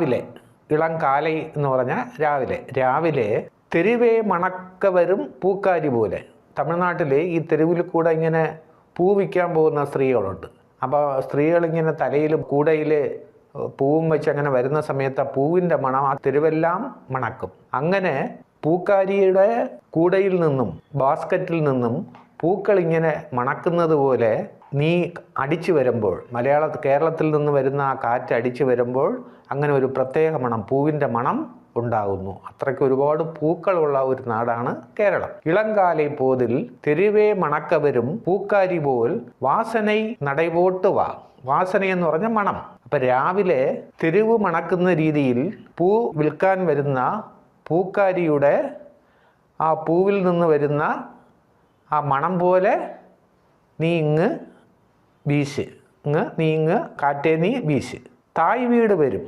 രാവിലെ, ഇളം കാലൈ എന്ന് പറഞ്ഞാൽ രാവിലെ തെരുവേ മണക്ക വരും പൂക്കാരി പോലെ. തമിഴ്നാട്ടിൽ ഈ തെരുവിൽ കൂടെ ഇങ്ങനെ പൂ വിൽക്കാൻ പോകുന്ന സ്ത്രീകളുണ്ട്. അപ്പോൾ സ്ത്രീകളിങ്ങനെ തലയിൽ കൂടയിൽ പൂവും വെച്ച് അങ്ങനെ വരുന്ന സമയത്ത് ആ പൂവിൻ്റെ മണം ആ തെരുവെല്ലാം മണക്കും. അങ്ങനെ പൂക്കാരിയുടെ കൂടയിൽ നിന്നും ബാസ്ക്കറ്റിൽ നിന്നും പൂക്കൾ ഇങ്ങനെ മണക്കുന്നത് പോലെ നീ അടിച്ചു വരുമ്പോൾ, കേരളത്തിൽ നിന്ന് വരുന്ന ആ കാറ്റ് അടിച്ചു വരുമ്പോൾ അങ്ങനെ ഒരു പ്രത്യേക മണം, പൂവിൻ്റെ മണം ഉണ്ടാകുന്നു. അത്രയ്ക്ക് ഒരുപാട് പൂക്കളുള്ള ഒരു നാടാണ് കേരളം. ഇളങ്കാലൈ പോതിൽ തെരുവേ മണക്കവരും പൂക്കാരി പോൽ വാസനൈ നടൈപോട്ട് വാ. വാസന എന്ന് പറഞ്ഞ മണം. അപ്പം രാവിലെ തെരുവ് മണക്കുന്ന രീതിയിൽ പൂ വിൽക്കാൻ വരുന്ന പൂക്കാരിയുടെ ആ പൂവിൽ നിന്ന് വരുന്ന ആ മണം പോലെ നീ ഇങ്ങ് വീശ്, നീ ഇങ്ങ് കാറ്റേ നീ വീശ്. തായ് വീട് വരും.